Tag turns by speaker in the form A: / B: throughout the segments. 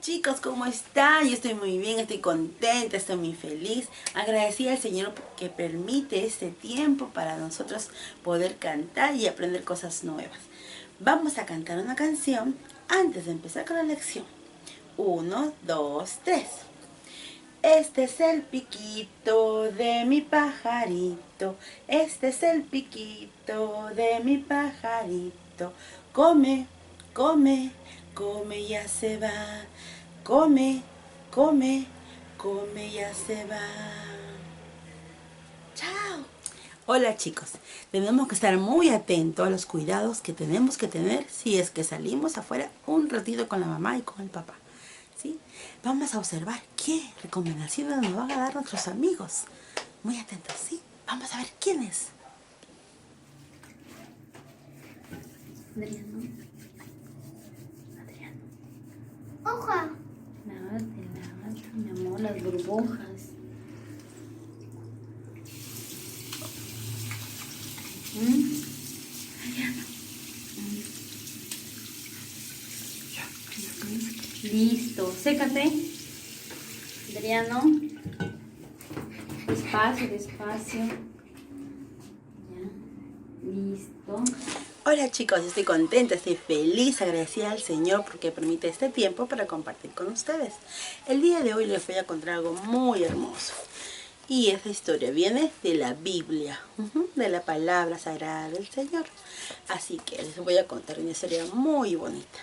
A: Chicos, ¿cómo están? Yo estoy muy bien, estoy contenta, estoy muy feliz. Agradecida al Señor que permite este tiempo para nosotros poder cantar y aprender cosas nuevas. Vamos a cantar una canción antes de empezar con la lección. 1, 2, 3. Este es el piquito de mi pajarito. Este es el piquito de mi pajarito. Come, come, come, ya se va. Come, come, come, ya se va. Chao. Hola chicos, tenemos que estar muy atentos a los cuidados que tenemos que tener si es que salimos afuera un ratito con la mamá y con el papá. ¿Sí? Vamos a observar qué recomendaciones nos van a dar nuestros amigos. Muy atentos, ¿sí? Vamos a ver quién es.
B: Adriano. Adriano.
C: Hoja.
B: Lávate, mi amor, las burbujas. Adriano. Listo, sécate. Adriano. Despacio, despacio. Ya. Listo.
A: Hola chicos, estoy contenta, estoy feliz, agradecida al Señor porque permite este tiempo para compartir con ustedes. El día de hoy les voy a contar algo muy hermoso. Y esa historia viene de la Biblia, de la palabra sagrada del Señor. Así que les voy a contar una historia muy bonita.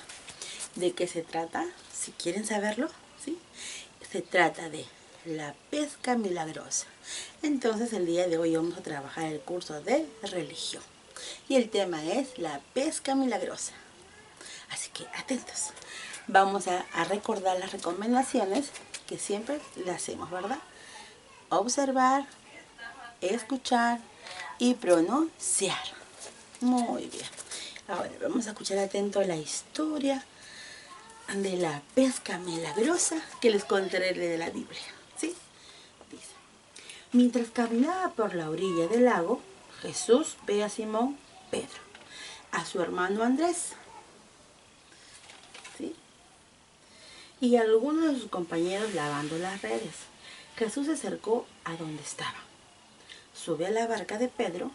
A: ¿De qué se trata? Si quieren saberlo, ¿sí? Se trata de la pesca milagrosa. Entonces el día de hoy vamos a trabajar el curso de religión. Y el tema es la pesca milagrosa. Así que atentos. Vamos a recordar las recomendaciones que siempre le hacemos, ¿verdad? Observar, escuchar y pronunciar. Muy bien. Ahora vamos a escuchar atento la historia de la pesca milagrosa que les contaré de la Biblia. ¿Sí? Dice: mientras caminaba por la orilla del lago, Jesús ve a Simón Pedro, a su hermano Andrés, ¿sí? Y a algunos de sus compañeros lavando las redes. Jesús se acercó a donde estaba, subió a la barca de Pedro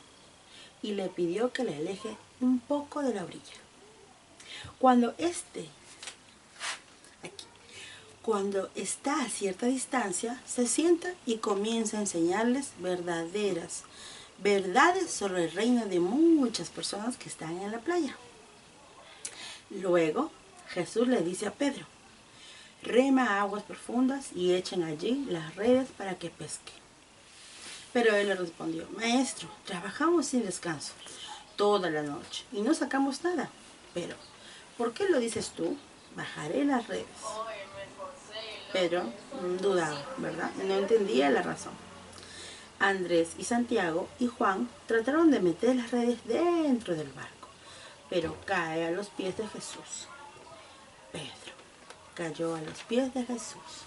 A: y le pidió que le aleje un poco de la orilla. Cuando está a cierta distancia, se sienta y comienza a enseñarles verdades sobre el reino de muchas personas que están en la playa. Luego, Jesús le dice a Pedro: rema a aguas profundas y echen allí las redes para que pesque. Pero él le respondió: maestro, trabajamos sin descanso toda la noche y no sacamos nada. Pero, ¿por qué lo dices tú? Bajaré las redes. Pedro dudaba, ¿verdad? No entendía la razón. Andrés y Santiago y Juan trataron de meter las redes dentro del barco, pero cae a los pies de Jesús. Pedro cayó a los pies de Jesús.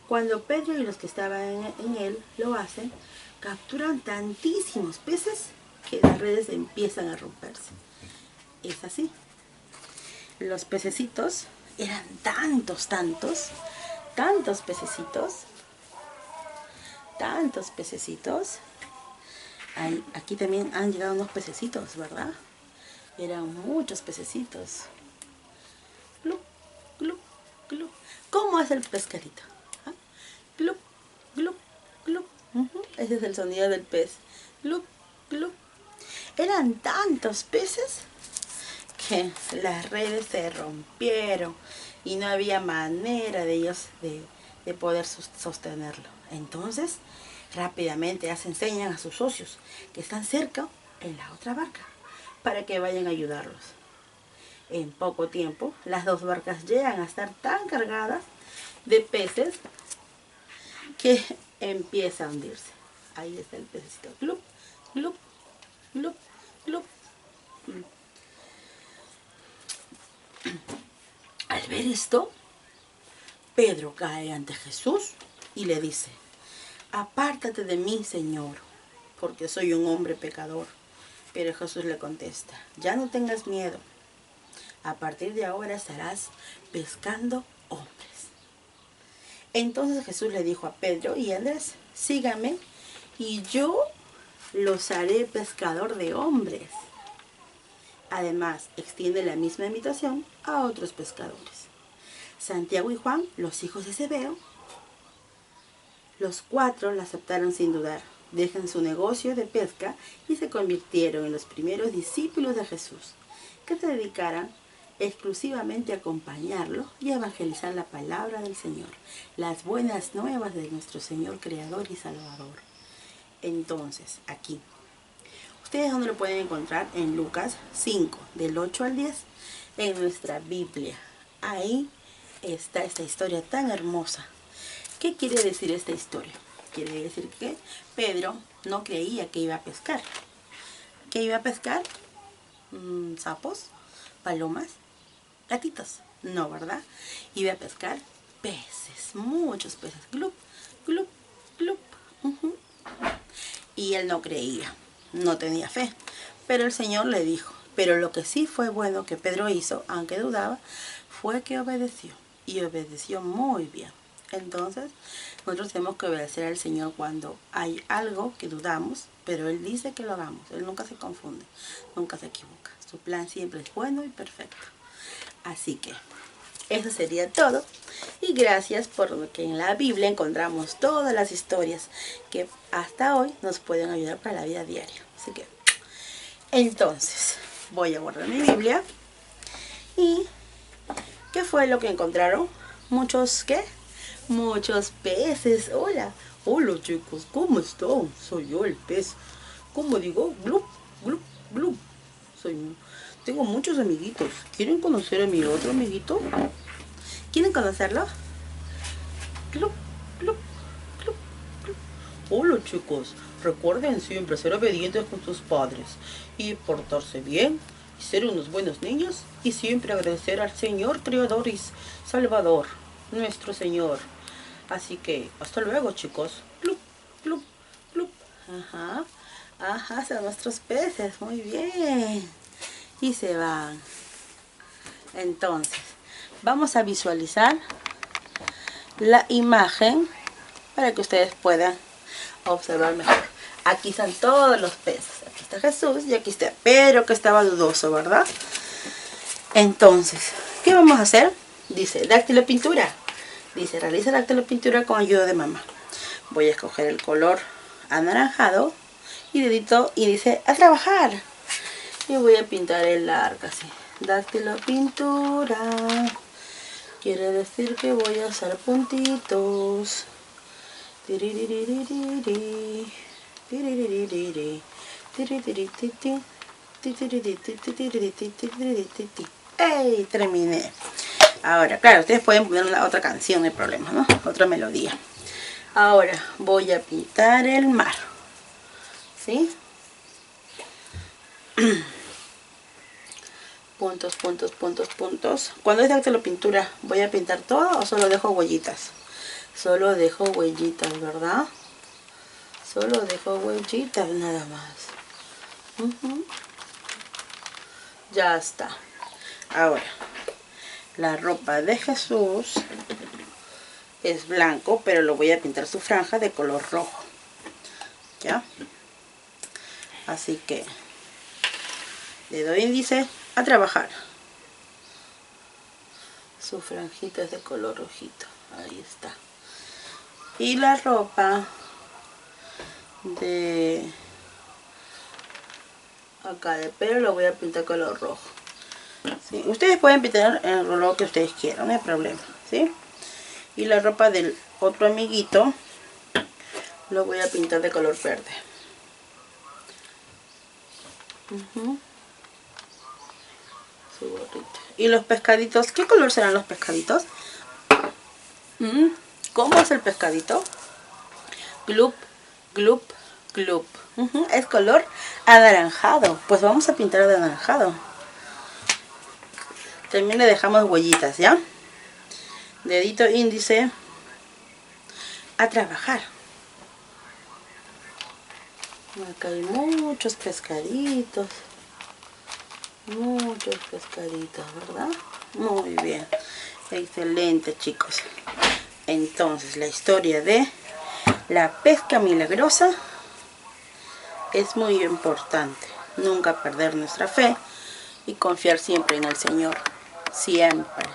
A: Cuando Pedro y los que estaban en él lo hacen, capturan tantísimos peces que las redes empiezan a romperse. Es así. Los pececitos eran tantos pececitos. Aquí también han llegado unos pececitos, ¿verdad? Eran muchos pececitos. Glup, glup, glup. ¿Cómo hace el pescadito? ¿Ah? Glup, glup, glup. Ese es el sonido del pez. Glup, glup. Eran tantos peces que las redes se rompieron y no había manera de ellos de poder sostenerlo. Entonces, rápidamente enseñan a sus socios que están cerca en la otra barca para que vayan a ayudarlos. En poco tiempo, las dos barcas llegan a estar tan cargadas de peces que empieza a hundirse. Ahí está el pececito. Glup, glup, glup, glup, glup. Al ver esto, Pedro cae ante Jesús y le dice: apártate de mí, Señor, porque soy un hombre pecador. Pero Jesús le contesta: ya no tengas miedo. A partir de ahora estarás pescando hombres. Entonces Jesús le dijo a Pedro y Andrés, síganme y yo los haré pescador de hombres. Además, extiende la misma invitación a otros pescadores. Santiago y Juan, los hijos de Zebedeo, los 4 la aceptaron sin dudar. Dejan su negocio de pesca y se convirtieron en los primeros discípulos de Jesús, que se dedicaran exclusivamente a acompañarlo y a evangelizar la palabra del Señor, las buenas nuevas de nuestro Señor Creador y Salvador. Entonces, aquí, ¿ustedes dónde lo pueden encontrar? En Lucas 5, del 8 al 10, en nuestra Biblia. Ahí está esta historia tan hermosa. ¿Qué quiere decir esta historia? Quiere decir que Pedro no creía que iba a pescar. ¿Qué iba a pescar? ¿Sapos? ¿Palomas? ¿Gatitos? No, ¿verdad? Iba a pescar peces, muchos peces. Glup, glup, glup. Y él no creía, no tenía fe. Pero el Señor le dijo. Pero lo que sí fue bueno que Pedro hizo, aunque dudaba, fue que obedeció. Y obedeció muy bien. Entonces, nosotros tenemos que obedecer al Señor cuando hay algo que dudamos, pero Él dice que lo hagamos. Él nunca se confunde, nunca se equivoca. Su plan siempre es bueno y perfecto. Así que, eso sería todo. Y gracias por que en la Biblia encontramos todas las historias que hasta hoy nos pueden ayudar para la vida diaria. Así que, entonces, voy a guardar mi Biblia. ¿Y qué fue lo que encontraron? Muchos, ¿qué? Muchos peces. Hola. Hola chicos, ¿cómo están? Soy yo el pez. ¿Cómo digo? Blup, blup, blup. Tengo muchos amiguitos. ¿Quieren conocer a mi otro amiguito? ¿Quieren conocerlo? Blup, blup, blup, blup. Hola chicos, recuerden siempre ser obedientes con sus padres y portarse bien, y ser unos buenos niños y siempre agradecer al Señor Creador y Salvador, nuestro Señor. Así que, hasta luego chicos. Plup, plup, plup. Ajá, ajá, son nuestros peces, muy bien. Y se van. Entonces, vamos a visualizar la imagen para que ustedes puedan observar mejor. Aquí están todos los peces. Aquí está Jesús y aquí está Pedro, que estaba dudoso, ¿verdad? Entonces, ¿qué vamos a hacer? Dice, dáctilo pintura. Dice, realiza dáctilo pintura con ayuda de mamá. Voy a escoger el color anaranjado y dedito y dice, a trabajar. Y voy a pintar el arco así. Dáctilo pintura. Quiere decir que voy a hacer puntitos. ¡Ey! Terminé. Ahora, claro, ustedes pueden poner otra canción, no hay problema, ¿no? Otra melodía. Ahora voy a pintar el mar. ¿Sí? Puntos, puntos, puntos, puntos. Cuando es dáctilo pintura, ¿voy a pintar todo o solo dejo huellitas? Solo dejo huellitas, ¿verdad? Solo dejo huellitas nada más. Ya está. Ahora, la ropa de Jesús es blanco, pero lo voy a pintar su franja de color rojo. ¿Ya? Así que le doy índice a trabajar. Su franjita es de color rojito. Ahí está. Y la ropa de acá de pelo lo voy a pintar color rojo. ¿Sí? Ustedes pueden pintar el color que ustedes quieran, no hay problema. ¿Sí? Y la ropa del otro amiguito lo voy a pintar de color verde. Su gorrita. Y los pescaditos, ¿qué color serán los pescaditos? ¿Cómo es el pescadito? Glup, glup, glup. Es color anaranjado. Pues vamos a pintar de anaranjado. También le dejamos huellitas, ¿ya? Dedito índice a trabajar. Acá hay muchos pescaditos. Muchos pescaditos, ¿verdad? Muy bien. Excelente, chicos. Entonces, la historia de la pesca milagrosa es muy importante. Nunca perder nuestra fe y confiar siempre en el Señor. Siempre.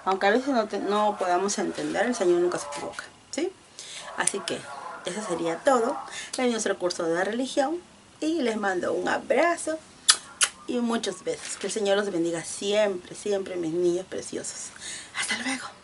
A: Aunque a veces no podamos entender, el Señor nunca se equivoca, ¿sí? Así que eso sería todo en nuestro curso de religión. Y les mando un abrazo y muchos besos. Que el Señor los bendiga siempre, siempre, mis niños preciosos. Hasta luego.